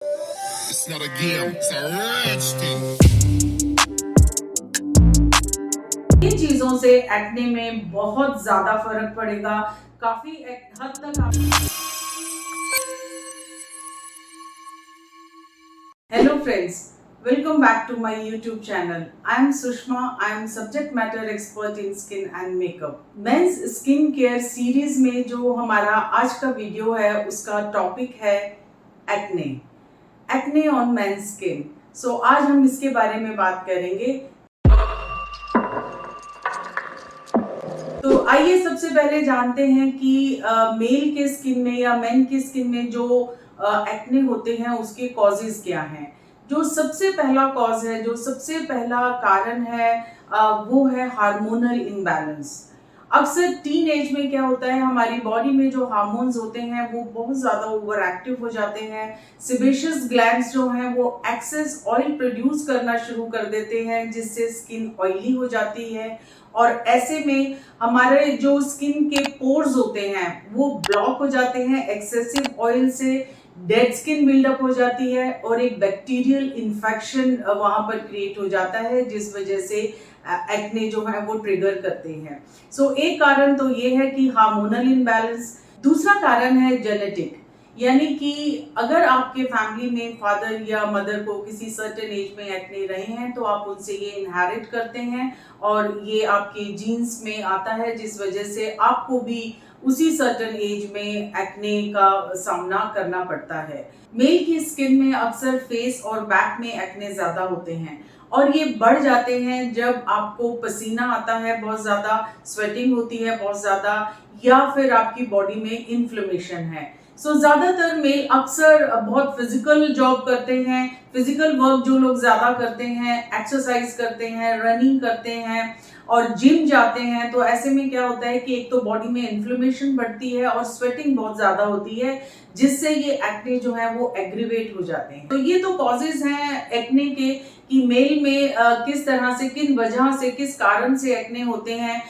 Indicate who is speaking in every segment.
Speaker 1: It's not a game, it's a rich thing.
Speaker 2: इन चीजों से acne में बहुत ज्यादा फर्क पड़ेगा। काफी हद तक आप hello friends, welcome back to my YouTube channel. I am Sushma. I am subject matter expert in skin and makeup. Men's skin care series में जो हमारा आज का वीडियो है उसका टॉपिक है acne. Acne on men's skin. So आज हम इसके बारे में बात करेंगे। तो आइए सबसे पहले जानते हैं कि मेल के स्किन में या मेन की स्किन में जो एक्ने होते हैं उसके कॉजेज क्या हैं। जो सबसे पहला कॉज है, जो सबसे पहला कारण है, वो है हार्मोनल इम्बैलेंस। अक्सर टीन एज में क्या होता है, हमारी बॉडी में जो हार्मोन्स होते हैं वो बहुत ज्यादा ओवर एक्टिव हो जाते हैं। सिबेशियस ग्लैंड्स जो हैं वो एक्सेस ऑयल प्रोड्यूस करना शुरू कर देते हैं, जिससे स्किन ऑयली हो जाती है। और ऐसे में हमारे जो स्किन के पोर्स होते हैं वो ब्लॉक हो जाते हैं एक्सेसिव ऑयल से। डेड स्किन बिल्डअप हो जाती है और एक बैक्टीरियल इन्फेक्शन वहां पर क्रिएट हो जाता है, जिस वजह से एक्ने जो है वो ट्रिगर करते हैं। सो एक कारण तो ये है कि हार्मोनल इम्बैलेंस। दूसरा कारण है जेनेटिक, यानी कि अगर आपके फैमिली में फादर या मदर को किसी सर्टेन एज में एक्ने रहे हैं तो आप उनसे ये इनहेरिट करते हैं और ये आपके जीन्स में आता है, जिस वजह से आपको भी उसी सर्टेन एज में एक्ने का सामना करना पड़ता है। मेल की स्किन में अक्सर फेस और बैक में एक्ने ज्यादा होते हैं और ये बढ़ जाते हैं जब आपको पसीना आता है, बहुत ज्यादा स्वेटिंग होती है बहुत ज्यादा, या फिर आपकी बॉडी में इन्फ्लेमेशन है। ज्यादातर मेल अक्सर बहुत फिजिकल जॉब करते हैं। फिजिकल वर्क जो लोग ज्यादा करते हैं, एक्सरसाइज करते हैं, रनिंग करते हैं और जिम जाते हैं, तो ऐसे में क्या होता है कि एक तो बॉडी में इन्फ्लेमेशन बढ़ती है और स्वेटिंग बहुत ज्यादा होती है, जिससे ये एक्ने जो है वो एग्रीवेट हो जाते हैं। तो ये तो कॉजेज हैं एक्ने के कि मेल में किस तरह से, किन वजह से, किस कारण से एक्ने होते हैं।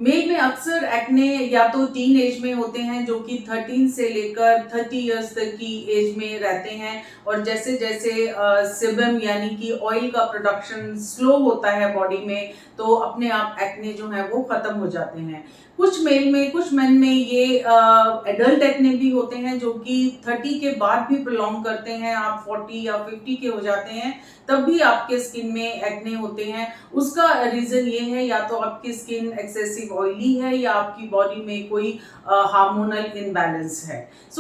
Speaker 2: मेल में अक्सर एक्ने या तो टीन एज में होते हैं, जो कि 13 से लेकर 30 इयर्स तक की एज में रहते हैं, और जैसे जैसे सेबम यानी कि ऑयल का प्रोडक्शन स्लो होता है बॉडी में, तो अपने आप एक्ने जो है वो खत्म हो जाते हैं। कुछ मेल में, कुछ मेन में ये एडल्ट एक्ने भी होते हैं, जो कि 30 के बाद भी प्रोलॉन्ग करते हैं। आप 40 या 50 के हो जाते हैं तब भी आपके स्किन में एक्ने होते हैं। उसका रीजन ये है, या तो आपकी स्किन एक्सेसिव ऑयली है या आपकी बॉडी में कोई हार्मोनल इनबैलेंस है।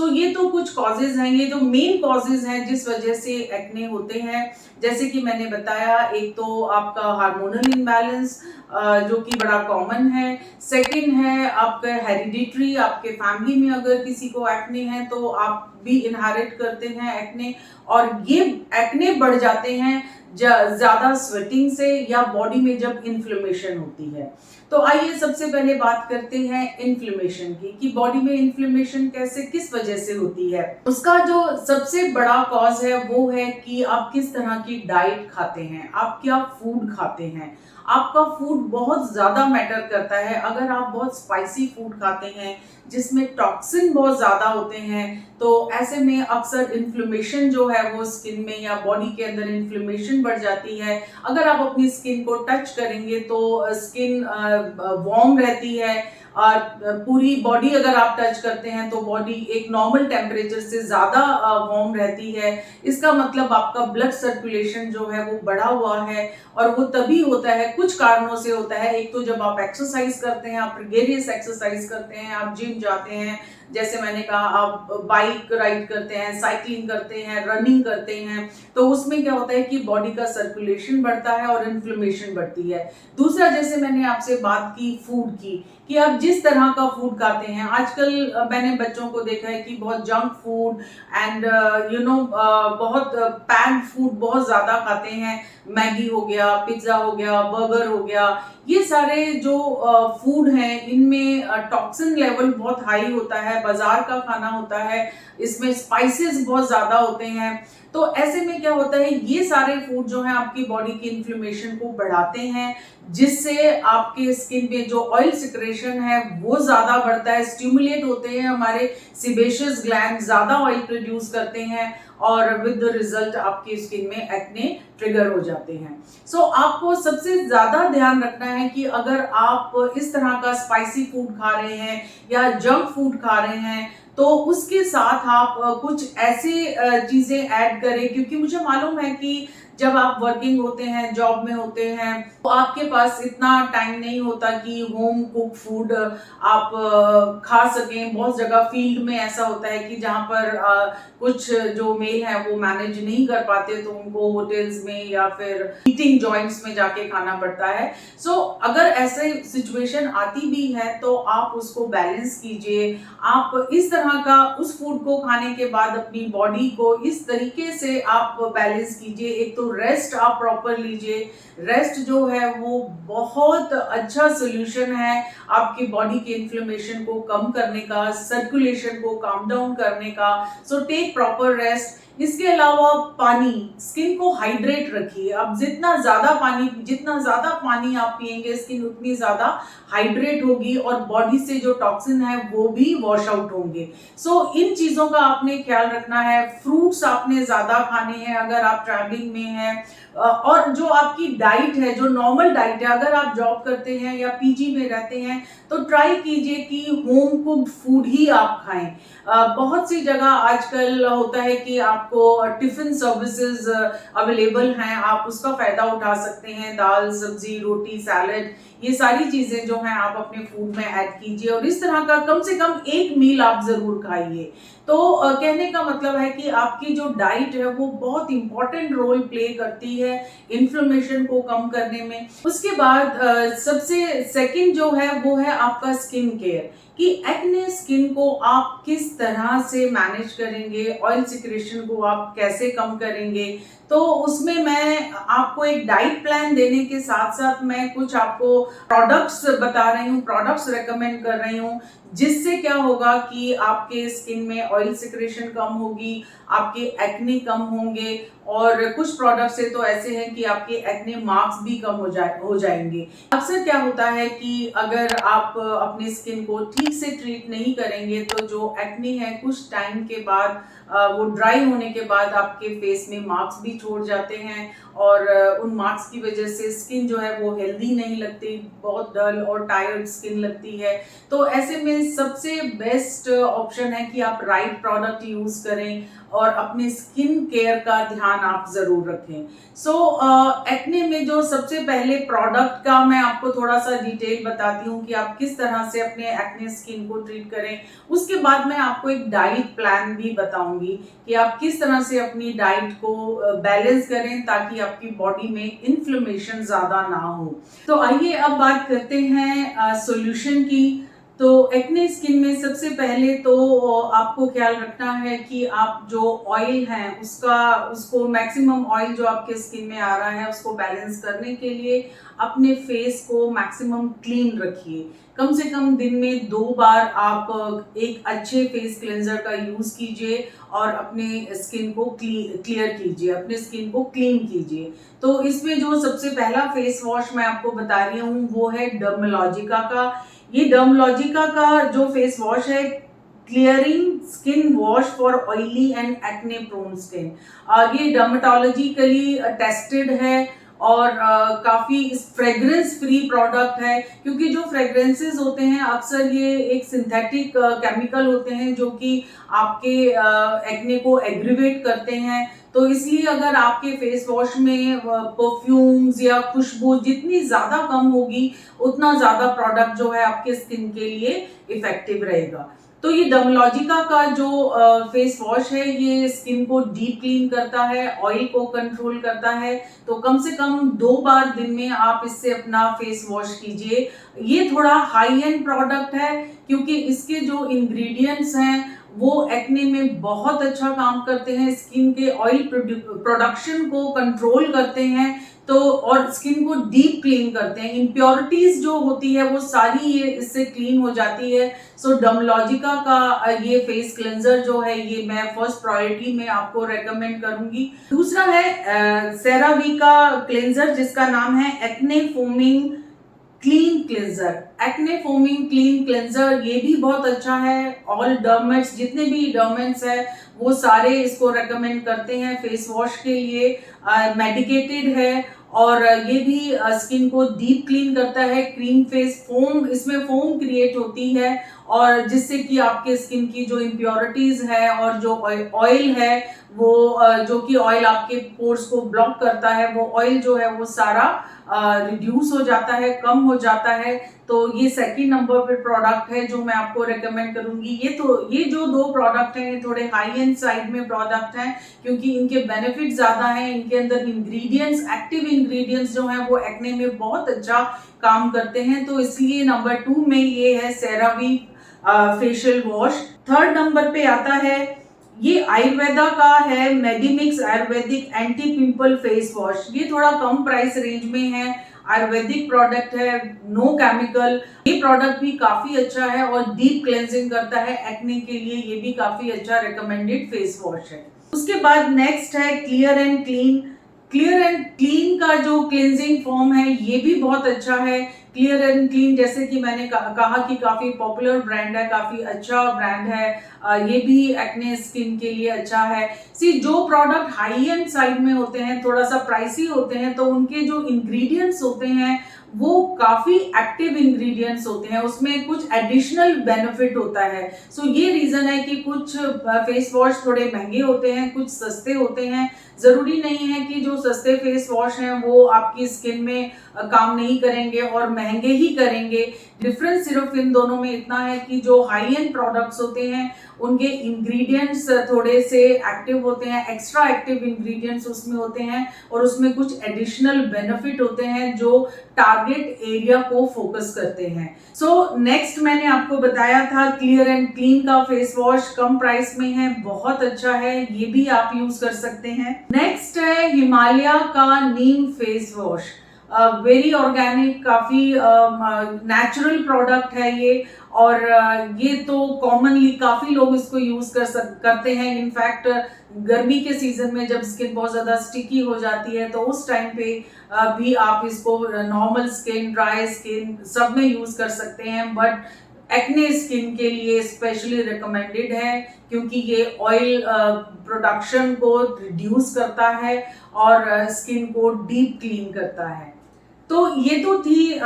Speaker 2: ये तो कुछ कॉजेज हैं, ये जो मेन कॉजेज हैं जिस वजह से एक्ने होते हैं। जैसे कि मैंने बताया, एक तो आपका हार्मोनल इनबैलेंस जो कि बड़ा कॉमन है। सेकंड है आपका हेरिडिटरी, आपके फैमिली में अगर किसी को एक्ने है तो आप भी इनहेरिट करते हैं एक्ने, और ये एक्ने बढ़ जाते हैं ज्यादा स्वेटिंग से या बॉडी में जब इन्फ्लेमेशन होती है। तो आइए सबसे पहले बात करते हैं इन्फ्लेमेशन की, कि बॉडी में इन्फ्लेमेशन कैसे, किस वजह से होती है। उसका जो सबसे बड़ा कॉज है वो है कि आप किस तरह की डाइट खाते हैं, आप क्या फूड खाते हैं। आपका फूड बहुत ज्यादा मैटर करता है। अगर आप बहुत स्पाइसी फूड खाते हैं जिसमें टॉक्सिन बहुत ज्यादा होते हैं, तो ऐसे में अक्सर इन्फ्लेमेशन जो है वो स्किन में या बॉडी के अंदर इन्फ्लेमेशन बढ़ जाती है। अगर आप अपनी स्किन को टच करेंगे तो स्किन वार्म रहती है, पूरी बॉडी अगर आप टच करते हैं तो बॉडी एक नॉर्मल टेम्परेचर से ज्यादा वार्म रहती है। इसका मतलब आपका ब्लड सर्कुलेशन जो है वो बढ़ा हुआ है, और वो तभी होता है, कुछ कारणों से होता है। एक तो जब आप एक्सरसाइज करते हैं, आप ग्रेगरियस एक्सरसाइज करते हैं, आप जिम जाते हैं, जैसे मैंने कहा आप बाइक राइड करते हैं, साइकिलिंग करते हैं, रनिंग करते हैं, तो उसमें क्या होता है कि बॉडी का सर्कुलेशन बढ़ता है और इन्फ्लेमेशन बढ़ती है। दूसरा, जैसे मैंने आपसे बात की फूड की, कि आप जिस तरह का फूड खाते हैं, आजकल मैंने बच्चों को देखा है कि बहुत जंक फूड एंड बहुत पैक्ड फूड बहुत ज्यादा खाते हैं। मैगी हो गया, पिज्जा हो गया, बर्गर हो गया, ये सारे जो फूड हैं इनमें टॉक्सिन लेवल बहुत हाई होता है। बाजार का खाना होता है, इसमें स्पाइसेस बहुत ज्यादा होते हैं, तो ऐसे में क्या होता है, ये सारे फूड जो है आपकी बॉडी की इन्फ्लेमेशन को बढ़ाते हैं, जिससे आपके स्किन में जो ऑयल सिक्रेशन है वो ज्यादा बढ़ता है, स्टिमुलेट होते हैं हमारे सिबेशियस ग्लैंड, ज्यादा ऑयल प्रोड्यूस करते हैं और विद द रिजल्ट आपकी स्किन में एक्ने ट्रिगर हो जाते हैं। सो आपको सबसे ज्यादा ध्यान रखना है कि अगर आप इस तरह का स्पाइसी फूड खा रहे हैं या जंक फूड खा रहे हैं तो उसके साथ आप कुछ ऐसे चीजें ऐड करें, क्योंकि मुझे मालूम है कि जब आप वर्किंग होते हैं, जॉब में होते हैं, तो आपके पास इतना टाइम नहीं होता कि होम कुक फूड आप खा सकें। बहुत जगह फील्ड में ऐसा होता है कि जहाँ पर कुछ जो मेल हैं वो मैनेज नहीं कर पाते, तो उनको होटल्स में या फिर ईटिंग जॉइंट्स में जाके खाना पड़ता है। सो अगर ऐसे सिचुएशन आती भी है तो आप उसको बैलेंस कीजिए। आप इस तरह का उस फूड को खाने के बाद अपनी बॉडी को इस तरीके से आप बैलेंस कीजिए। एक तो रेस्ट आप प्रॉपर लीजिए। रेस्ट जो है वो बहुत अच्छा सोल्यूशन है आपकी बॉडी के इन्फ्लेमेशन को कम करने का, सर्कुलेशन को काम डाउन करने का। So take proper rest. इसके अलावा पानी, स्किन को हाइड्रेट रखिए। अब जितना ज्यादा पानी आप पिएंगे, स्किन उतनी ज्यादा हाइड्रेट होगी और बॉडी से जो टॉक्सिन है वो भी वॉश आउट होंगे। सो इन चीजों का आपने ख्याल रखना है। फ्रूट्स आपने ज्यादा खाने हैं अगर आप ट्रैवलिंग में हैं, और जो आपकी डाइट है, जो नॉर्मल डाइट है, अगर आप जॉब करते हैं या पीजी में रहते हैं तो ट्राई कीजिए कि होम कुक्ड फूड ही आप खाएं। बहुत सी जगह आजकल होता है कि आपको टिफिन सर्विसेज अवेलेबल हैं, आप उसका फायदा उठा सकते हैं। दाल, सब्जी, रोटी, सैलेड, ये सारी चीजें जो हैं आप अपने फूड में ऐड कीजिए और इस तरह का कम से कम एक मील आप जरूर खाइए। तो कहने का मतलब है कि आपकी जो डाइट है वो बहुत इंपॉर्टेंट रोल प्ले करती है इन्फ्लेमेशन को कम करने में। उसके बाद सबसे सेकंड जो है वो है आपका स्किन केयर, कि एक्ने स्किन को आप किस तरह से मैनेज करेंगे, ऑयल सिक्रेशन को आप कैसे कम करेंगे। तो उसमें मैं आपको एक डाइट प्लान देने के साथ साथ मैं कुछ आपको प्रोडक्ट्स बता रही हूँ, प्रोडक्ट्स रेकमेंड कर रही हूँ, जिससे क्या होगा कि आपके स्किन में ऑयल सिक्रेशन कम होगी, आपके एक्ने कम होंगे और कुछ प्रोडक्ट्स है तो ऐसे हैं कि आपके एक्ने मार्क्स भी कम हो जाएंगे। अक्सर क्या होता है कि अगर आप अपने स्किन को ठीक से ट्रीट नहीं करेंगे तो जो एक्ने है कुछ टाइम के बाद वो ड्राई होने के बाद आपके फेस में मार्क्स भी छोड़ जाते हैं और उन मार्क्स की वजह से स्किन जो है वो हेल्दी नहीं लगती, बहुत डल और टायर्ड स्किन लगती है। तो ऐसे में सबसे बेस्ट ऑप्शन है कि आप राइट प्रोडक्ट यूज करें और अपने स्किन केयर का ध्यान आप जरूर रखें। सो एक्ने में जो सबसे पहले प्रोडक्ट का मैं आपको थोड़ा सा डिटेल बताती हूँ कि आप किस तरह से अपने एक्ने स्किन को ट्रीट करें। उसके बाद मैं आपको एक डाइट प्लान भी बताऊंगी कि आप किस तरह से अपनी डाइट को बैलेंस करें ताकि आपकी बॉडी में इन्फ्लेमेशन ज्यादा ना हो। तो आइए अब बात करते हैं सॉल्यूशन की। तो एक्ने स्किन में सबसे पहले तो आपको ख्याल रखना है कि आप जो ऑयल है उसको मैक्सिमम ऑयल जो आपके स्किन में आ रहा है उसको बैलेंस करने के लिए अपने फेस को मैक्सिमम क्लीन रखिए। कम से कम दिन में 2 बार आप एक अच्छे फेस क्लेंजर का यूज कीजिए और अपने स्किन को क्लियर कीजिए, अपने स्किन को क्लीन कीजिए। तो इसमें जो सबसे पहला फेस वॉश मैं आपको बता रही हूँ वो है डर्मेलॉजिका का। ये डर्मेलॉजिका का जो फेस वॉश है, clearing skin wash for oily and acne prone skin, ये डर्मेटोलॉजिकली टेस्टेड है और काफी फ्रेग्रेंस फ्री प्रोडक्ट है, क्योंकि जो फ्रेग्रेंसेस होते हैं अक्सर ये एक सिंथेटिक केमिकल होते हैं जो कि आपके एक्ने को एग्रीवेट करते हैं। तो इसलिए अगर आपके फेस वॉश में परफ्यूम्स या खुशबू जितनी ज्यादा कम होगी उतना ज्यादा प्रोडक्ट जो है आपके स्किन के लिए इफेक्टिव रहेगा। तो ये डर्मेलॉजिका का जो फेस वॉश है ये स्किन को डीप क्लीन करता है, ऑयल को कंट्रोल करता है। तो कम से कम 2 बार दिन में आप इससे अपना फेस वॉश कीजिए। ये थोड़ा हाई एंड प्रोडक्ट है क्योंकि इसके जो इंग्रेडिएंट्स हैं वो एक्ने में बहुत अच्छा काम करते हैं, स्किन के ऑयल प्रोडक्शन को कंट्रोल करते हैं, तो और स्किन को डीप क्लीन करते हैं। इम्प्योरिटीज जो होती है वो सारी ये इससे क्लीन हो जाती है। सो डर्मोलॉजिका का ये फेस क्लेंजर जो है ये मैं फर्स्ट प्रायोरिटी में आपको रेकमेंड करूंगी। दूसरा है सेरावी का क्लेंजर जिसका नाम है acne foaming clean cleanser. Acne foaming clean cleanser ये भी बहुत अच्छा है। ऑल डर्मेट्स जितने भी डर्मेट्स है वो सारे इसको रेकमेंड करते हैं फेस वॉश के लिए। मेडिकेटेड है और ये भी स्किन को डीप क्लीन करता है। क्रीम फेस फोम, इसमें फोम क्रिएट होती है और जिससे कि आपके स्किन की जो इम्प्योरिटीज है और जो ऑयल है वो जो कि ऑयल आपके पोर्स को ब्लॉक करता है, वो ऑयल जो है वो सारा रिड्यूस हो जाता है, कम हो जाता है। तो ये सेकंड नंबर पे प्रोडक्ट है जो मैं आपको रेकमेंड करूंगी। ये जो दो प्रोडक्ट हैं ये थोड़े हाई एंड साइड में प्रोडक्ट हैं क्योंकि इनके बेनिफिट ज्यादा हैं। इनके अंदर इंग्रेडिएंट्स, एक्टिव इंग्रेडिएंट्स जो हैं वो एक्ने में बहुत अच्छा काम करते हैं, तो इसलिए नंबर 2 में ये है सेरावी फेशियल वॉश। थर्ड नंबर पे आता है ये आयुर्वेदा का है Medimix Ayurvedic anti pimple face wash. ये थोड़ा कम प्राइस रेंज में है, आयुर्वेदिक प्रोडक्ट है, नो केमिकल। ये प्रोडक्ट भी काफी अच्छा है और डीप क्लेंजिंग करता है एक्ने के लिए। ये भी काफी अच्छा रिकमेंडेड फेस वॉश है। उसके बाद नेक्स्ट है clear and clean. Clear and clean का जो क्लेंजिंग फॉर्म है ये भी बहुत अच्छा है। क्लियर एंड क्लीन जैसे कि मैंने कहा कि काफी पॉपुलर ब्रांड है, काफी अच्छा ब्रांड है। ये भी एक्ने स्किन के लिए अच्छा है। जो प्रोडक्ट हाई एंड साइड में होते हैं, थोड़ा सा प्राइसी होते हैं, तो उनके जो इंग्रेडिएंट्स होते हैं वो काफी एक्टिव इंग्रेडिएंट्स होते हैं, उसमें कुछ एडिशनल बेनिफिट होता है। ये रीजन है कि कुछ फेस वॉश थोड़े महंगे होते हैं, कुछ सस्ते होते हैं। जरूरी नहीं है कि जो सस्ते फेस वॉश हैं वो आपकी स्किन में काम नहीं करेंगे और महंगे ही करेंगे। डिफरेंस सिर्फ इन दोनों में इतना है कि जो हाई एंड प्रोडक्ट्स होते हैं उनके इंग्रेडिएंट्स थोड़े से एक्टिव होते हैं, एक्स्ट्रा एक्टिव इंग्रेडिएंट्स उसमें होते हैं और उसमें कुछ एडिशनल बेनिफिट होते हैं जो टारगेट एरिया को फोकस करते हैं। नेक्स्ट मैंने आपको बताया था क्लियर एंड क्लीन का फेस वॉश कम प्राइस में है, बहुत अच्छा है, ये भी आप यूज कर सकते हैं। नेक्स्ट है हिमालय का नीम फेस वॉश। वेरी ऑर्गेनिक, काफी नेचुरल प्रोडक्ट है ये और ये तो कॉमनली काफी लोग इसको यूज करते हैं। इनफैक्ट गर्मी के सीजन में जब स्किन बहुत ज्यादा स्टिकी हो जाती है तो उस टाइम पे भी आप इसको नॉर्मल स्किन, ड्राई स्किन सब में यूज कर सकते हैं, बट एक्ने स्किन के लिए स्पेशली रिकमेंडेड है क्योंकि ये ऑयल प्रोडक्शन को रिड्यूस करता है और स्किन को डीप क्लीन करता है। तो ये तो थी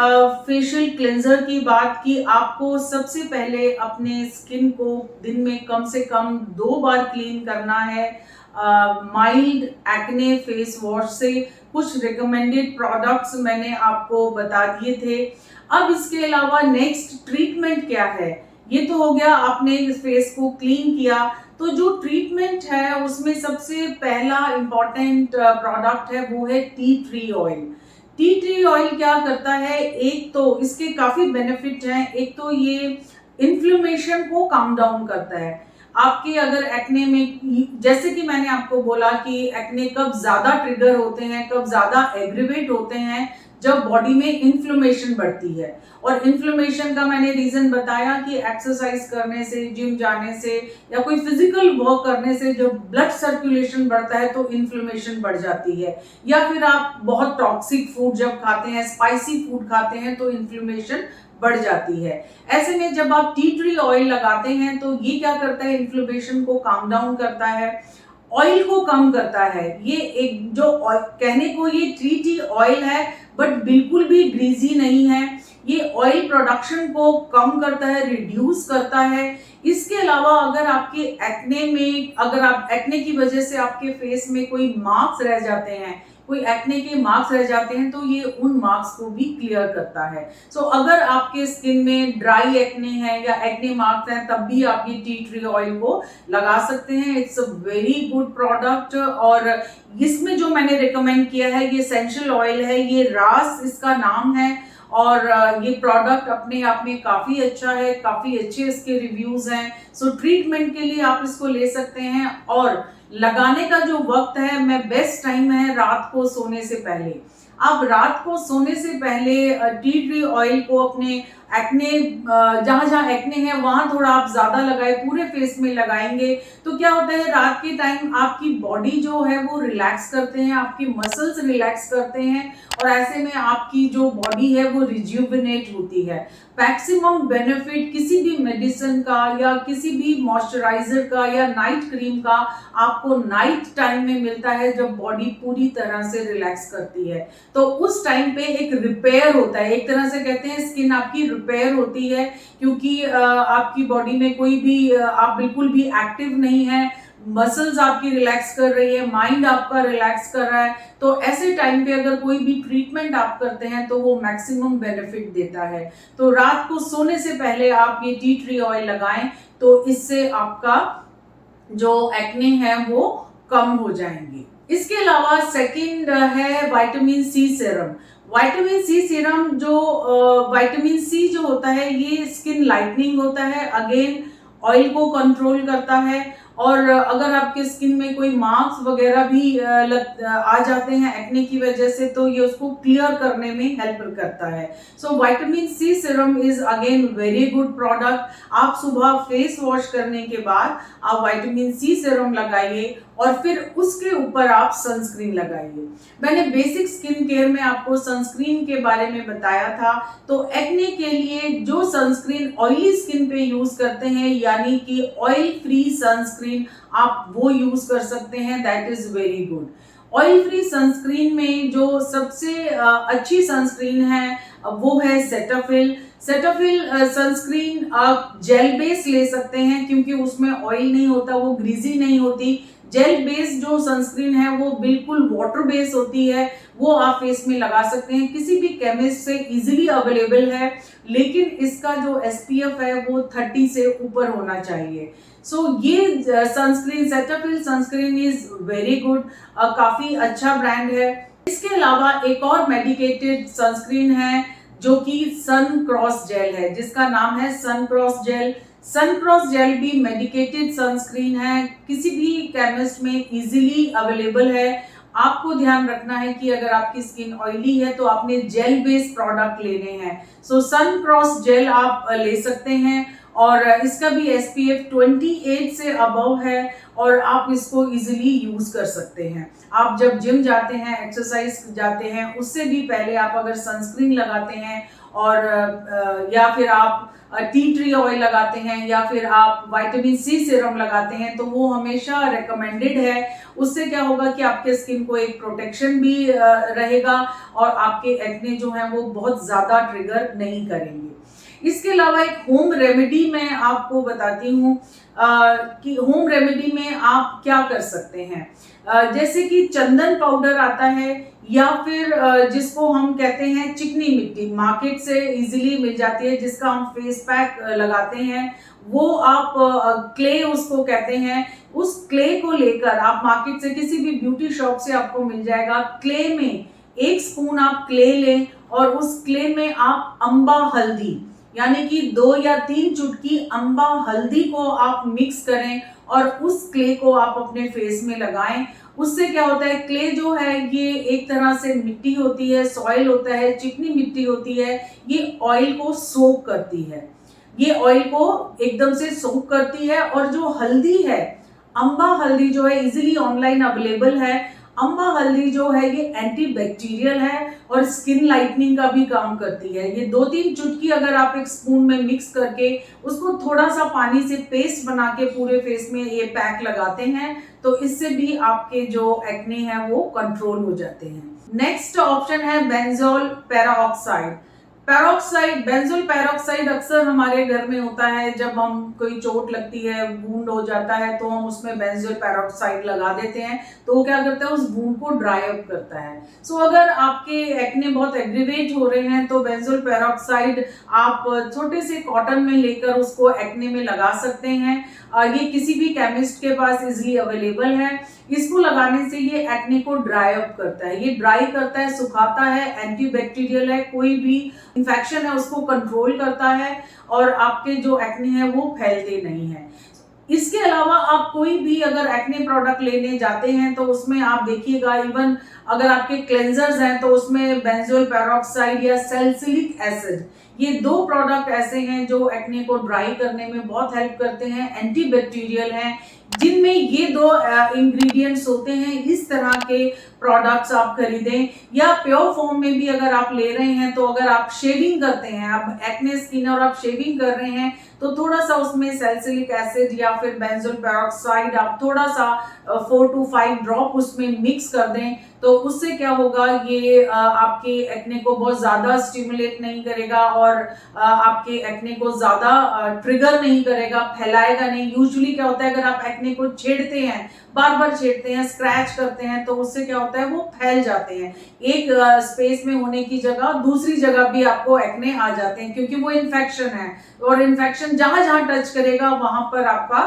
Speaker 2: फेशियल क्लेंजर की बात कि आपको सबसे पहले अपने स्किन को दिन में कम से कम 2 बार क्लीन करना है माइल्ड एक्ने फेस वॉश से। कुछ रिकमेंडेड प्रोडक्ट्स मैंने आपको बता दिए थे। अब इसके अलावा नेक्स्ट ट्रीटमेंट क्या है, ये तो हो गया आपने इस फेस को क्लीन किया। तो जो ट्रीटमेंट है उसमें सबसे पहला इंपॉर्टेंट प्रोडक्ट है वो है tea tree oil. Tea tree oil क्या करता है, एक तो इसके काफी बेनिफिट हैं। एक तो ये इन्फ्लेमेशन को काम डाउन करता है। आपके अगर एक्ने में, जैसे कि मैंने आपको बोला कि एक्ने कब ज्यादा ट्रिगर होते हैं, कब ज्यादा एग्रीवेट होते हैं, जब बॉडी में इन्फ्लेमेशन बढ़ती है। और इन्फ्लेमेशन का मैंने रीजन बताया कि एक्सरसाइज करने से, जिम जाने से या कोई फिजिकल वर्क करने से जब ब्लड सर्कुलेशन बढ़ता है तो इन्फ्लेमेशन बढ़ जाती है। या फिर आप बहुत टॉक्सिक फूड जब खाते हैं, स्पाइसी फूड खाते हैं तो इन्फ्लेमेशन बढ़ जाती है। ऐसे में जब आप टी ट्री ऑयल लगाते हैं तो ये क्या करता है, इन्फ्लेमेशन को काम डाउन करता है, ऑयल को कम करता है। ये एक जो कहने को ये टी ऑयल है बट बिल्कुल भी ग्रीजी नहीं है। ये ऑयल प्रोडक्शन को कम करता है, रिड्यूस करता है। इसके अलावा अगर आपके एक्ने में, अगर आप एक्ने की वजह से आपके फेस में कोई मार्क्स रह जाते हैं, कोई एक्ने के मार्क्स रह जाते हैं, तो ये उन मार्क्स को भी क्लियर करता है। अगर आपके स्किन में ड्राई एक्ने है या एक्ने मार्क्स हैं तब भी आप ये टी ट्री ऑयल को लगा सकते हैं। It's a very good product. और इसमें जो मैंने रिकमेंड किया है ये एसेंशियल ऑयल है, ये रास इसका नाम है और ये प्रोडक्ट अपने आप में काफ़ी अच्छा है, काफ़ी अच्छे इसके रिव्यूज़ हैं। सो ट्रीटमेंट के लिए आप इसको ले सकते हैं और लगाने का जो वक्त है मैं बेस्ट टाइम है रात को सोने से पहले। आप रात को सोने से पहले टी ट्री ऑयल को अपने एक्ने जहाँ जहाँ एक्ने है वहां थोड़ा आप ज्यादा लगाए, पूरे फेस में लगाएंगे तो क्या होता है रात के टाइम आपकी बॉडी जो है वो रिलैक्स करते हैं, आपकी मसल्स रिलैक्स करते हैं और ऐसे में आपकी जो बॉडी है वो रिज्यूविनेट होती है। मैक्सिमम बेनिफिट किसी भी मेडिसिन का या किसी भी मॉइस्चराइजर का या नाइट क्रीम का आपको नाइट टाइम में मिलता है जब बॉडी पूरी तरह से रिलैक्स करती है। तो उस टाइम पे एक रिपेयर होता है, एक तरह से कहते हैं स्किन आपकी रिपेयर होती है, क्योंकि आपकी बॉडी में कोई भी आप बिल्कुल भी एक्टिव नहीं है, मसल्स आपकी रिलैक्स कर रही है, माइंड आपका रिलैक्स कर रहा है। तो ऐसे टाइम पे अगर कोई भी ट्रीटमेंट आप करते हैं तो वो मैक्सिमम बेनिफिट देता है। तो रात को सोने से पहले आप ये टी ट्री ऑयल लगाएं तो इससे आपका जो एक्ने है वो कम हो जाएंगे। इसके अलावा सेकंड है vitamin C serum. Vitamin C serum जो विटामिन सी जो होता है ये स्किन लाइटनिंग होता है, अगेन ऑयल को कंट्रोल करता है और अगर आपके स्किन में कोई मार्क्स वगैरह भी आ जाते हैं एक्ने की वजह से तो ये उसको क्लियर करने में हेल्प करता है। So vitamin C serum is again very good product. आप सुबह फेस वॉश करने के बाद आप विटामिन सी सीरम लगाइए और फिर उसके ऊपर आप सनस्क्रीन लगाइए। मैंने बेसिक स्किन केयर में आपको सनस्क्रीन के बारे में बताया था। तो एक्ने के लिए जो सनस्क्रीन ऑयली स्किन पे यूज करते हैं यानी कि ऑयल फ्री सनस्क्रीन आप वो यूज कर सकते हैं, that is very good. Oil free sunscreen में जो सबसे अच्छी सनस्क्रीन है वो है सेटाफिल। सेटाफिल सनस्क्रीन आप जेल बेस ले सकते हैं क्योंकि उसमें ऑयल नहीं होता, वो ग्रीजी नहीं होती। जेल बेस्ड जो सनस्क्रीन है वो बिल्कुल वाटर बेस होती है, वो आप फेस में लगा सकते हैं, किसी भी केमिस्ट से इजीली अवेलेबल है, लेकिन इसका जो SPF है वो 30 से ऊपर होना चाहिए। सो ये sunscreen Cetaphil sunscreen is very good, काफी अच्छा ब्रांड है। इसके अलावा एक और मेडिकेटेड सनस्क्रीन है जो कि सन क्रॉस जेल है, जिसका नाम है सन क्रॉस जेल। सन क्रॉस जेल भी मेडिकेटेड सनस्क्रीन है, किसी भी केमिस्ट में इजीली अवेलेबल है। आपको ध्यान रखना है कि अगर आपकी स्किन ऑयली है तो आपने जेल बेस्ड प्रोडक्ट लेने हैं। सो सन क्रॉस जेल आप ले सकते हैं और इसका भी SPF 28 से अबव है और आप इसको इजीली यूज कर सकते हैं। आप जब जिम जाते हैं, एक्सरसाइज जाते हैं, उससे भी पहले आप अगर सनस्क्रीन लगाते हैं और या फिर आप टी ट्री ऑयल लगाते हैं या फिर आप विटामिन सी सीरम लगाते हैं तो वो हमेशा रेकमेंडेड है। उससे क्या होगा कि आपके स्किन को एक प्रोटेक्शन भी रहेगा और आपके एक्ने जो हैं वो बहुत ज्यादा ट्रिगर नहीं करेंगे। इसके अलावा एक होम रेमेडी मैं आपको बताती हूँ कि होम रेमेडी में आप क्या कर सकते हैं। जैसे कि चंदन पाउडर आता है या फिर जिसको हम कहते हैं चिकनी मिट्टी, मार्केट से इजीली मिल जाती है, जिसका हम फेस पैक लगाते हैं, वो आप क्ले उसको कहते हैं। उस क्ले को लेकर आप मार्केट से किसी भी ब्यूटी शॉप से आपको मिल जाएगा। क्ले में 1 स्पून आप क्ले लें और उस क्ले में आप अम्बा हल्दी यानी कि 2 या 3 चुटकी अम्बा हल्दी को आप मिक्स करें और उस क्ले को आप अपने फेस में लगाएं। उससे क्या होता है, क्ले जो है ये एक तरह से मिट्टी होती है, सॉइल होता है, चिकनी मिट्टी होती है, ये ऑयल को सोक करती है, ये ऑयल को एकदम से सोक करती है। और जो हल्दी है, अम्बा हल्दी जो है इजीली ऑनलाइन अवेलेबल है। अम्बा हल्दी जो है ये एंटीबैक्टीरियल है और स्किन लाइटनिंग का भी काम करती है। ये 2-3 चुटकी अगर आप 1 स्पून में मिक्स करके उसको थोड़ा सा पानी से पेस्ट बना के पूरे फेस में ये पैक लगाते हैं तो इससे भी आपके जो एक्ने हैं वो कंट्रोल हो जाते हैं। नेक्स्ट ऑप्शन है बेंजोल पेरोक्साइड। बेंजोल पेरोक्साइड अक्सर हमारे घर में होता है, जब हम कोई चोट लगती है, वूंड हो जाता है तो हम उसमें बेंजोल पेरोक्साइड लगा देते हैं तो वो क्या करता है, उस वूंड को ड्राई अप करता है। सो अगर आपके एक्ने बहुत एग्रीवेट हो रहे हैं तो बेंजोल पेरोक्साइड आप छोटे से कॉटन में लेकर उसको एक्ने में लगा सकते हैं। ये किसी भी केमिस्ट के पास इजीली अवेलेबल है। इसको लगाने से ये एक्ने को ड्राई अप करता है, ये ड्राई करता है, सुखाता है, एंटीबैक्टीरियल है, कोई भी इंफेक्शन है उसको कंट्रोल करता है और आपके जो एक्ने है वो फैलते नहीं है। इसके अलावा आप कोई भी अगर एक्ने प्रोडक्ट लेने जाते हैं तो उसमें आप देखिएगा, इवन अगर आपके क्लेंजर्स हैं तो उसमें बेंजोल पेरोक्साइड या सैलिसिलिक एसिड, ये दो प्रोडक्ट ऐसे हैं जो एक्ने को ड्राई करने में बहुत हेल्प करते हैं, एंटीबैक्टीरियल हैं, जिनमें ये दो इंग्रेडिएंट्स होते हैं। इस तरह के प्रोडक्ट्स आप खरीदें, या प्योर फॉर्म में भी अगर आप ले रहे हैं तो अगर आप शेविंग करते हैं, आप एक्ने स्किन और आप शेविंग कर रहे हैं तो थोड़ा सा उसमें सैलिसिलिक एसिड या फिर बेंजोल पेरोक्साइड आप थोड़ा सा 4 to 5 ड्रॉप उसमें मिक्स कर दें, तो उससे क्या होगा, ये आपके एक्ने को बहुत ज्यादा स्टिमुलेट नहीं करेगा और आपके एक्ने को ज्यादा ट्रिगर नहीं करेगा, फैलाएगा नहीं। यूजुअली क्या होता है, अगर आप एक्ने को छेड़ते हैं, बार बार छेड़ते हैं, स्क्रैच करते हैं, तो उससे क्या होता है वो फैल जाते हैं, एक स्पेस में होने की जगह दूसरी जगह भी आपको एक्ने आ जाते हैं, क्योंकि वो इन्फेक्शन है और इन्फेक्शन जहां जहां टच करेगा वहां पर आपका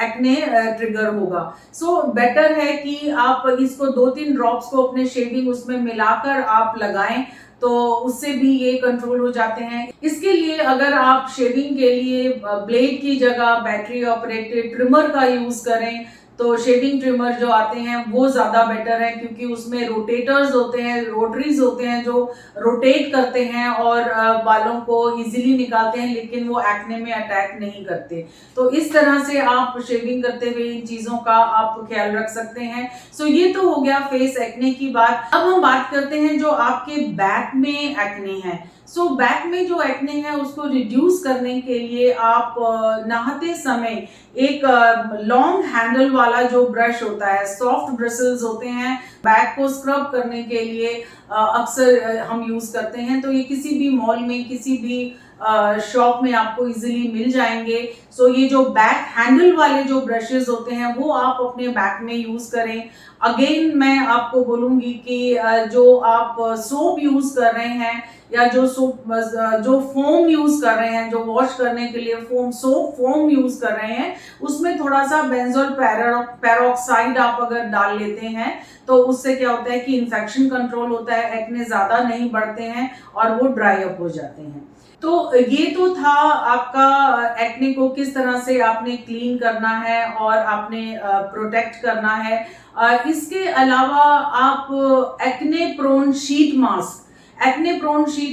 Speaker 2: एक्ने ट्रिगर होगा। सो बेटर है कि आप इसको 2-3 ड्रॉप्स को अपने शेविंग उसमें मिलाकर आप लगाएं, तो उससे भी ये कंट्रोल हो जाते हैं। इसके लिए अगर आप शेविंग के लिए ब्लेड की जगह बैटरी ऑपरेटेड ट्रिमर का यूज करें तो शेविंग ट्रिमर जो आते हैं वो ज्यादा बेटर है, क्योंकि उसमें रोटेटर्स होते हैं, रोटरीज होते हैं जो रोटेट करते हैं और बालों को इजीली निकालते हैं, लेकिन वो एक्ने में अटैक नहीं करते। तो इस तरह से आप शेविंग करते हुए इन चीजों का आप ख्याल रख सकते हैं। सो ये तो हो गया फेस एक्ने की बात। अब हम बात करते हैं जो आपके बैक में एक्ने है। सो बैक में जो एक्ने है उसको रिड्यूस करने के लिए आप नहाते समय एक लॉन्ग हैंडल वाला जो ब्रश होता है, सॉफ्ट ब्रशेस होते हैं, बैक को स्क्रब करने के लिए अक्सर हम यूज करते हैं। तो ये किसी भी मॉल में, किसी भी शॉप में आपको इजीली मिल जाएंगे। सो ये जो बैक हैंडल वाले जो ब्रशेस होते हैं वो आप अपने बैक में यूज करें। अगेन मैं आपको बोलूंगी कि जो आप सोप यूज कर रहे हैं या जो फोम यूज कर रहे हैं, जो वॉश करने के लिए फोम यूज कर रहे हैं, उसमें थोड़ा सा बेंजोल पेरोक्साइड आप अगर डाल लेते हैं तो उससे क्या होता है कि इन्फेक्शन कंट्रोल होता है, एक्ने ज्यादा नहीं बढ़ते हैं और वो ड्राई अप हो जाते हैं। तो ये तो था आपका एक्ने को किस तरह से आपने क्लीन करना है और आपने प्रोटेक्ट करना है। इसके अलावा आप एक्ने प्रोन शीट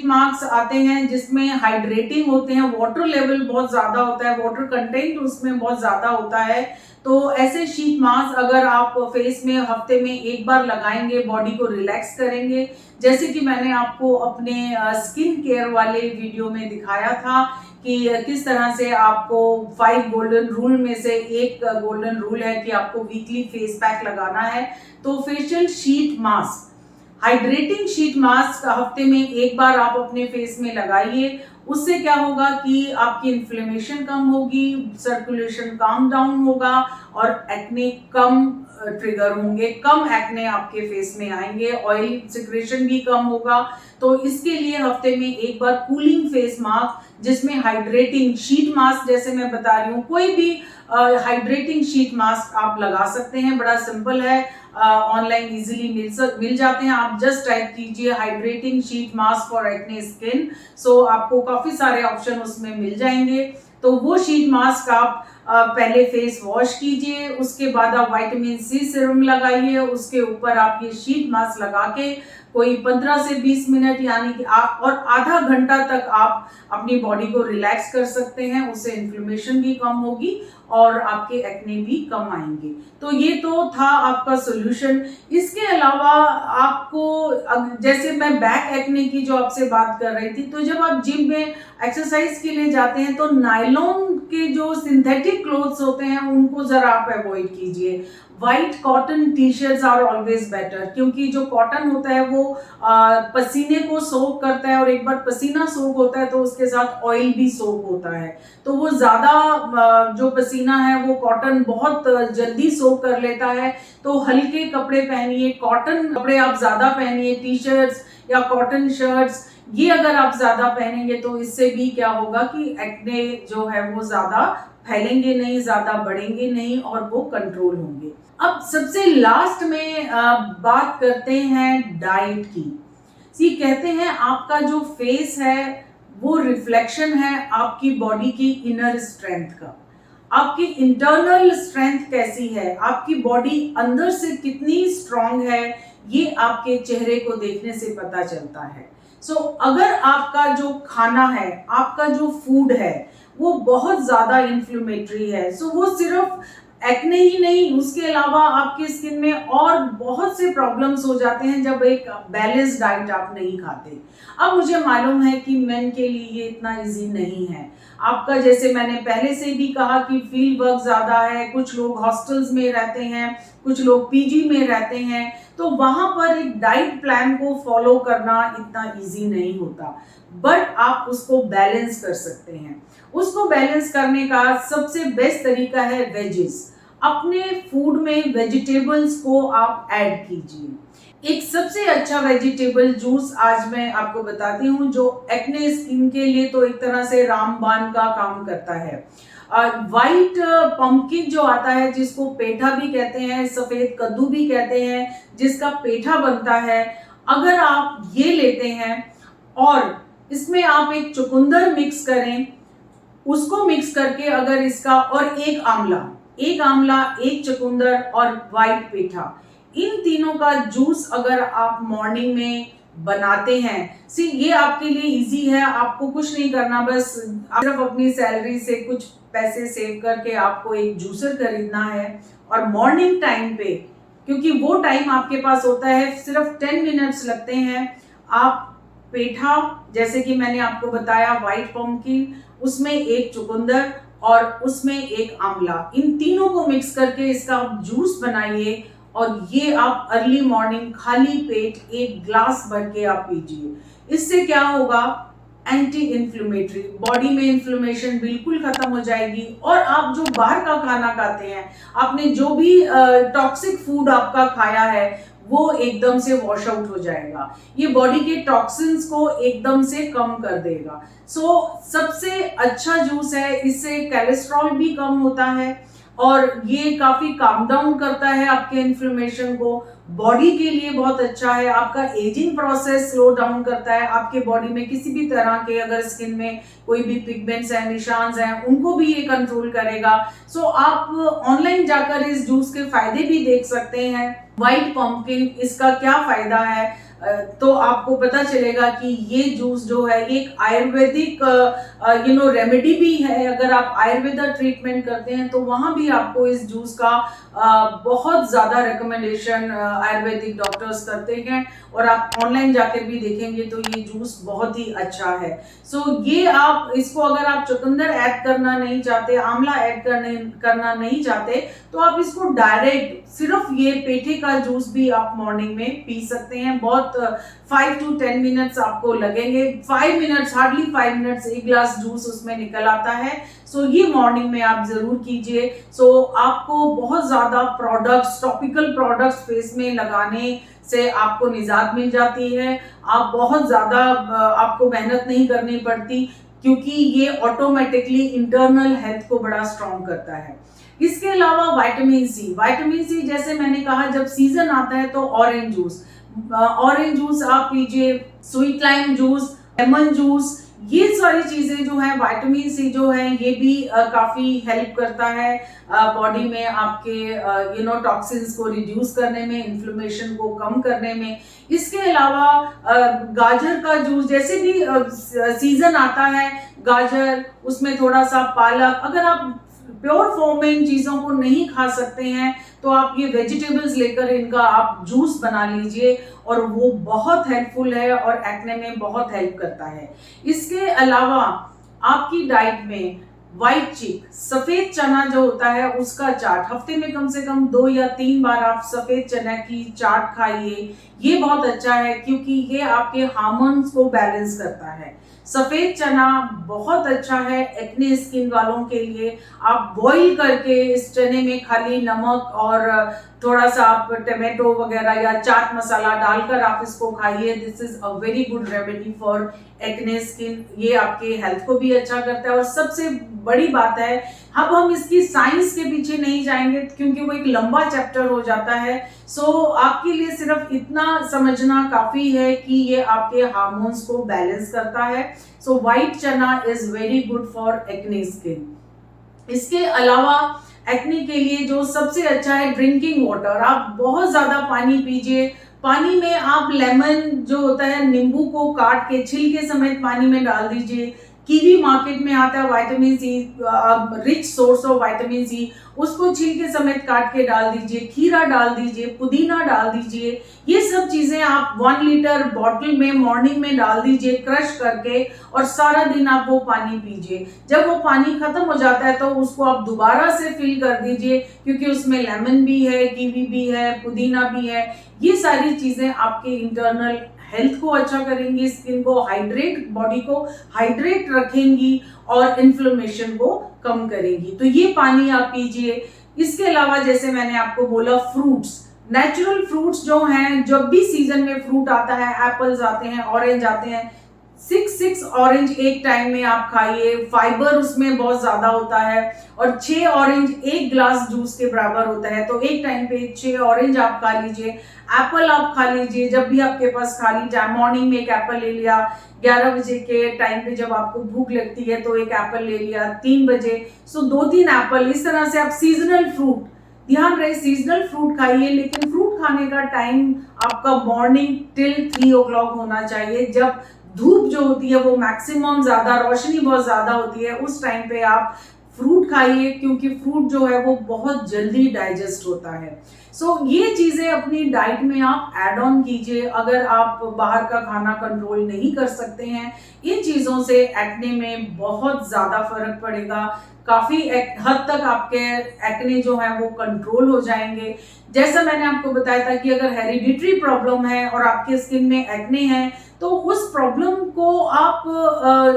Speaker 2: मास्क आते हैं जिसमें हाइड्रेटिंग होते हैं, वाटर लेवल बहुत ज्यादा होता है, वाटर कंटेंट उसमें बहुत ज्यादा होता है। तो ऐसे शीट मास्क अगर आप फेस में हफ्ते में एक बार लगाएंगे, बॉडी को रिलैक्स करेंगे, जैसे कि मैंने आपको अपने स्किन केयर वाले वीडियो में दिखाया था कि किस तरह से आपको 5 गोल्डन रूल में से एक गोल्डन रूल है कि आपको वीकली फेस पैक लगाना है। तो facial sheet mask, hydrating sheet mask हफ्ते में एक बार आप अपने फेस में लगाइए। उससे क्या होगा कि आपकी इन्फ्लेमेशन कम होगी, सर्कुलेशन काम डाउन होगा और एक्ने कम ट्रिगर होंगे, कम एक्ने आपके फेस में आएंगे, ऑयल सिक्रेशन भी कम होगा। तो इसके लिए हफ्ते में एक बार कूलिंग फेस मास्क जिसमें हाइड्रेटिंग शीट मास्क, जैसे मैं बता रही हूँ, कोई भी हाइड्रेटिंग शीट मास्क आप लगा सकते हैं। बड़ा सिंपल है, ऑनलाइन इजीली मिल जाते हैं। आप जस्ट टाइप कीजिए hydrating sheet mask for acne skin, so आपको काफी सारे ऑप्शन उसमें मिल जाएंगे। तो वो शीट मास्क आप पहले फेस वॉश कीजिए, उसके बाद आप विटामिन सी सीरम लगाइए, उसके ऊपर आप ये शीट मास्क लगा के कोई 15 से 20 मिनट यानी कि आप और आधा घंटा तक आप अपनी बॉडी को रिलैक्स कर सकते हैं। उससे इन्फ्लेमेशन भी कम होगी और आपके एक्ने भी कम आएंगे। तो ये तो था आपका सोल्यूशन। इसके अलावा आपको, जैसे मैं बैक एक्ने की जो आपसे बात कर रही थी, तो जब आप जिम में एक्सरसाइज के लिए जाते हैं तो नायलॉन के जो सिंथेटिक क्लोथ्स होते हैं उनको जरा आप अवॉइड कीजिए। White cotton T shirts are always better, क्योंकि जो कॉटन होता है वो पसीने को सोक करता है और एक बार पसीना सोक होता है तो उसके साथ ऑयल भी सोक होता है। तो वो ज्यादा जो पसीना है वो कॉटन बहुत जल्दी सोक कर लेता है। तो हल्के कपड़े पहनिए, कॉटन कपड़े आप ज्यादा पहनिए, टी शर्ट्स या कॉटन शर्ट्स, ये अगर आप ज्यादा पहनेंगे तो इससे भी क्या होगा कि एक्ने जो है वो ज्यादा फैलेंगे नहीं, ज्यादा बढ़ेंगे नहीं और वो कंट्रोल होंगे। अब सबसे लास्ट में बात करते हैं डाइट की। सी कहते हैं आपका जो फेस है वो रिफ्लेक्शन है आपकी बॉडी की इनर स्ट्रेंथ का। आपकी इंटरनल स्ट्रेंथ कैसी है, आपकी बॉडी अंदर से कितनी स्ट्रांग है, ये आपके चेहरे को देखने से पता चलता है। सो अगर आपका जो खाना है, आपका जो फूड है वो बहुत ज्यादा इन्फ्लेमेटरी है, सो वो सिर्फ एक्ने ही नहीं, उसके अलावा आपकी स्किन में और बहुत से प्रॉब्लम्स हो जाते हैं जब एक बैलेंस डाइट आप नहीं खाते। अब मुझे मालूम है कि मेन के लिए ये इतना इजी नहीं है। आपका जैसे मैंने पहले से भी कहा कि फील्ड वर्क ज्यादा है, कुछ लोग हॉस्टल्स में रहते हैं, कुछ लोग पीजी में रहते हैं, तो वहां पर एक डाइट प्लान को फॉलो करना इतना इजी नहीं होता, बट आप उसको बैलेंस कर सकते हैं। उसको बैलेंस करने का सबसे बेस्ट तरीका है वेजिस। अपने फूड में वेजिटेबल्स को आप ऐड कीजिए। एक सबसे अच्छा वेजिटेबल जूस आज मैं आपको बताती हूँ जो एक्ने स्किन के लिए तो एक तरह से रामबाण का काम करता है। वाइट पंपकिन जो आता है, जिसको पेठा भी कहते हैं, सफेद कद्दू भी कहते हैं, जिसका पेठा बनता है, अगर आप ये लेते हैं और इसमें आप एक चुकंदर मिक्स करें, उसको मिक्स करके अगर इसका और एक आंवला, एक चुकंदर और वाइट पेठा, इन तीनों का जूस अगर आप मॉर्निंग में बनाते हैं, ये आपके लिए इजी है। आपको कुछ नहीं करना, बस सिर्फ अपनी सैलरी से कुछ पैसे सेव करके आपको एक जूसर खरीदना है और मॉर्निंग टाइम पे, क्योंकि वो टाइम आपके पास होता है, सिर्फ 10 मिनट्स लगते हैं। आप पेठा, जैसे कि मैंने आपको बताया, वाइट पंपकिन, उसमें एक चुकंदर और उसमें एक आंवला, इन तीनों को मिक्स करके इसका जूस बनाइए और ये आप अर्ली मॉर्निंग खाली पेट एक ग्लास भर के आप पीजिए। इससे क्या होगा, एंटी इन्फ्लेमेटरी, बॉडी में इन्फ्लेमेशन बिल्कुल खत्म हो जाएगी और आप जो बाहर का खाना खाते हैं, आपने जो भी टॉक्सिक फूड आपका खाया है, वो एकदम से वॉश आउट हो जाएगा। ये बॉडी के टॉक्सिन्स को एकदम से कम कर देगा। सबसे अच्छा जूस है, इससे कोलेस्ट्रॉल भी कम होता है और ये काफी काम डाउन करता है आपके इन्फ्लेमेशन को। बॉडी के लिए बहुत अच्छा है, आपका एजिंग प्रोसेस स्लो डाउन करता है, आपके बॉडी में किसी भी तरह के अगर स्किन में कोई भी पिगमेंट्स हैं, निशान हैं, उनको भी ये कंट्रोल करेगा। आप ऑनलाइन जाकर इस जूस के फायदे भी देख सकते हैं। व्हाइट पंपकिन, इसका क्या फायदा है, तो आपको पता चलेगा कि ये जूस जो है ये एक आयुर्वेदिक रेमेडी भी है। अगर आप आयुर्वेदा ट्रीटमेंट करते हैं तो वहां भी आपको इस जूस का बहुत ज्यादा रिकमेंडेशन आयुर्वेदिक डॉक्टर्स करते हैं और आप ऑनलाइन जाकर भी देखेंगे तो ये जूस बहुत ही अच्छा है। ये आप इसको अगर आप चुकंदर ऐड करना नहीं चाहते, आंवला ऐड करना नहीं चाहते, तो आप इसको डायरेक्ट सिर्फ ये पेठे का जूस भी आप मॉर्निंग में पी सकते हैं। बहुत 5 to 10 मिनट्स आपको लगेंगे, 5 मिनट्स, हार्डली 5 मिनट्स, एक ग्लास जूस उसमें निकल आता है। ये मॉर्निंग में आप जरूर कीजिए। आपको बहुत ज्यादा प्रोडक्ट्स, टॉपिकल प्रोडक्ट्स फेस में लगाने से आपको निजात मिल जाती है। आप बहुत ज्यादा आपको मेहनत नहीं करनी पड़ती, क्योंकि ये ऑटोमेटिकली इंटरनल हेल्थ को बड़ा स्ट्रॉन्ग करता है। इसके अलावा विटामिन सी, जैसे मैंने कहा, जब सीजन आता है तो ऑरेंज जूस आप पीजिए, sweet lime juice, lemon juice, ये सारी चीजें जो है, विटामिन सी जो है, ये भी काफी हेल्प करता है बॉडी में आपके टॉक्सिन्स को रिड्यूस करने में, इन्फ्लेमेशन को कम करने में। इसके अलावा गाजर का जूस, जैसे भी सीजन आता है, गाजर, उसमें थोड़ा सा पालक, अगर आप प्योर फॉर्म में इन चीजों को नहीं खा सकते हैं तो आप ये वेजिटेबल्स लेकर इनका आप जूस बना लीजिए और वो बहुत हेल्पफुल है और एक्ने में बहुत हेल्प करता है। इसके अलावा आपकी डाइट में व्हाइट चिक, सफेद चना जो होता है, उसका चाट, हफ्ते में कम से कम 2 या 3 बार आप सफेद चना की चाट खाइए। ये बहुत अच्छा है क्योंकि ये आपके हार्मोन्स को बैलेंस करता है। सफेद चना बहुत अच्छा है एक्ने स्किन वालों के लिए। आप बॉईल करके इस चने में खाली नमक और थोड़ा सा आप टमाटो वगैरह या चाट मसाला डालकर आप इसको खाइए। This is a very good remedy for acne skin. ये आपके हेल्थ को भी अच्छा करता है और सबसे बड़ी बात है। अब हम इसकी साइंस के पीछे नहीं जाएंगे क्योंकि वो एक लंबा चैप्टर हो जाता है। सो आपके लिए सिर्फ इतना समझना काफी है कि ये आपके हार्मोन्स को बैलेंस करता है। सो व्हाइट चना is very good for acne skin. इसके अलावा एक्ने के लिए जो सबसे अच्छा है ड्रिंकिंग वाटर। आप बहुत ज्यादा पानी पीजिए। पानी में आप लेमन जो होता है, नींबू को काट के छिलके समेत पानी में डाल दीजिए। कीवी मार्केट में आता है, vitamin C, rich source of vitamin C, उसको छिलके समेत काट के डाल दीजिए। खीरा डाल दीजिए, पुदीना डाल दीजिए। ये सब चीजें आप 1 लीटर बॉटल में मॉर्निंग में डाल दीजिए क्रश करके, और सारा दिन आप वो पानी पीजिए। जब वो पानी खत्म हो जाता है तो उसको आप दोबारा से फिल कर दीजिए, क्योंकि उसमें लेमन भी है, कीवी भी है, पुदीना भी है। ये सारी चीजें आपके इंटरनल हेल्थ को अच्छा करेंगी, स्किन को हाइड्रेट, बॉडी को हाइड्रेट रखेंगी और इन्फ्लेमेशन को कम करेंगी। तो ये पानी आप पीजिए। इसके अलावा जैसे मैंने आपको बोला, फ्रूट्स, नेचुरल फ्रूट्स जो हैं, जब भी सीजन में फ्रूट आता है, एप्पल्स आते हैं, ऑरेंज आते हैं, 6 ऑरेंज एक टाइम में आप खाइए। फाइबर उसमें बहुत ज्यादा होता है, और 6 ऑरेंज 1 ग्लास जूस के बराबर होता है। तो एक टाइम पे 6 ऑरेंज आप खा लीजिए। एप्पल आप खा लीजिए जब भी आपके पास खाली टाइम, मॉर्निंग में एक एप्पल ले लिया, 11 बजे के टाइम पे जब आपको भूख लगती है तो एक एप्पल ले लिया, 3 बजे। सो 2-3 एप्पल, इस तरह से आप सीजनल फ्रूट, ध्यान रहे सीजनल फ्रूट खाइए, लेकिन फ्रूट खाने का टाइम आपका मॉर्निंग टिल 3 o'clock होना चाहिए, जब धूप जो होती है वो मैक्सिमम ज्यादा, रोशनी बहुत ज्यादा होती है, उस टाइम पे आप फ्रूट खाइए, क्योंकि फ्रूट जो है वो बहुत जल्दी डाइजेस्ट होता है। सो ये चीजें अपनी डाइट में आप ऐड ऑन कीजिए। अगर आप बाहर का खाना कंट्रोल नहीं कर सकते हैं, इन चीजों से एक्ने में बहुत ज्यादा फर्क पड़ेगा। काफी हद तक आपके एक्ने जो है वो कंट्रोल हो जाएंगे। जैसा मैंने आपको बताया था कि अगर हेरिडिटरी प्रॉब्लम है और आपके स्किन में एक्ने है, तो उस प्रॉब्लम को आप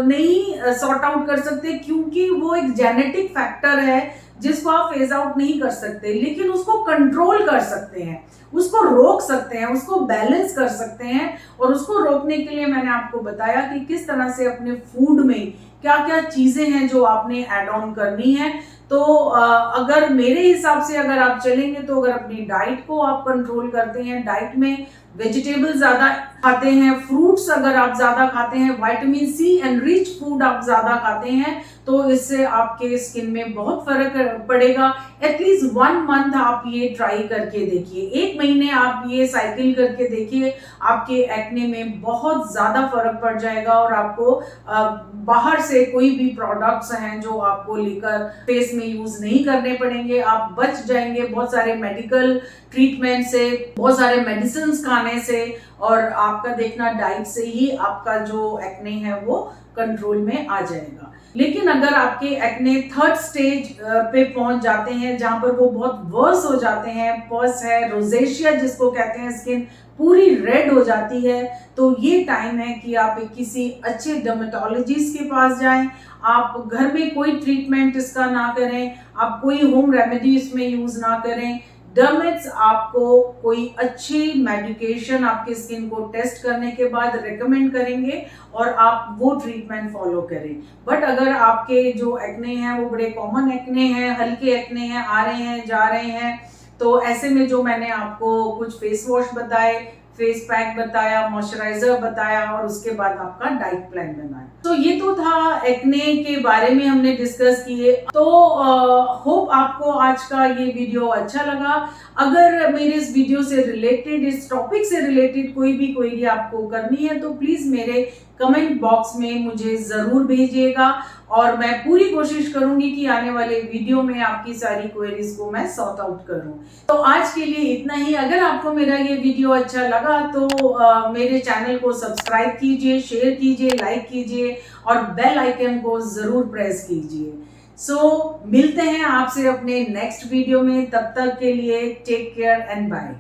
Speaker 2: नहीं सॉर्ट आउट कर सकते, क्योंकि वो एक जेनेटिक फैक्टर है जिसको आप फेज आउट नहीं कर सकते, लेकिन उसको कंट्रोल कर सकते हैं, उसको रोक सकते हैं, उसको बैलेंस कर सकते हैं। और उसको रोकने के लिए मैंने आपको बताया कि किस तरह से अपने फूड में क्या क्या चीजें हैं जो आपने ऐड ऑन करनी है। तो अगर मेरे हिसाब से अगर आप चलेंगे, तो अगर अपनी डाइट को आप कंट्रोल करते हैं, डाइट में वेजिटेबल ज्यादा खाते हैं, फ्रूट्स अगर आप ज्यादा खाते हैं, vitamin C and rich food आप ज्यादा खाते हैं, तो इससे आपके स्किन में बहुत फर्क पड़ेगा। एटलीस्ट 1 मंथ आप ये ट्राई करके देखिए, 1 महीने आप ये साइकिल करके देखिए, आपके एक्ने में बहुत ज्यादा फर्क पड़ जाएगा। और आपको बाहर से कोई भी प्रोडक्ट्स हैं जो आपको लेकर फेस में यूज नहीं करने पड़ेंगे, आप बच जाएंगे बहुत सारे मेडिकल ट्रीटमेंट से, बहुत सारे मेडिसिन खाने से, और आपका देखना डाइट से ही आपका जो एक्ने है वो कंट्रोल में आ जाएगा। लेकिन अगर आपके एक्ने 3rd स्टेज पे पहुंच जाते हैं, जहां पर वो बहुत वर्स हो जाते हैं, पस है, रोजेशिया जिसको कहते हैं, स्किन पूरी रेड हो जाती है, तो ये टाइम है कि आप किसी अच्छे डर्मेटोलॉजिस्ट के पास जाएं। आप घर में कोई ट्रीटमेंट इसका ना करें, आप कोई होम रेमेडी इसमें यूज ना करें। डर्मेट्स आपको कोई अच्छी मेडिकेशन आपके स्किन को टेस्ट करने के बाद रेकमेंड करेंगे और आप वो ट्रीटमेंट फॉलो करें। बट अगर आपके जो एक्ने हैं वो बड़े कॉमन एक्ने हैं, हल्के एक्ने हैं, आ रहे हैं जा रहे हैं, तो ऐसे में जो मैंने आपको कुछ फेस वॉश बताए, फेस पैक बताया, मॉइस्चराइजर बताया, और उसके बाद आपका डाइट प्लान बनाया। तो ये तो था एक्ने के बारे में हमने डिस्कस किए। तो होप आपको आज का ये वीडियो अच्छा लगा। अगर मेरे इस वीडियो से रिलेटेड, इस टॉपिक से रिलेटेड कोई भी क्वेरी आपको करनी है, तो प्लीज मेरे कमेंट बॉक्स में मुझे जरूर भेजिएगा, और मैं पूरी कोशिश करूंगी कि आने वाले वीडियो में आपकी सारी क्वेरीज को मैं सॉर्ट आउट करूं। तो आज के लिए इतना ही। अगर आपको मेरा ये वीडियो अच्छा लगा तो मेरे चैनल को सब्सक्राइब कीजिए, शेयर कीजिए, लाइक कीजिए, और बेल आइकन को जरूर प्रेस कीजिए। सो मिलते हैं आपसे अपने नेक्स्ट वीडियो में, तब तक के लिए टेक केयर एंड बाय।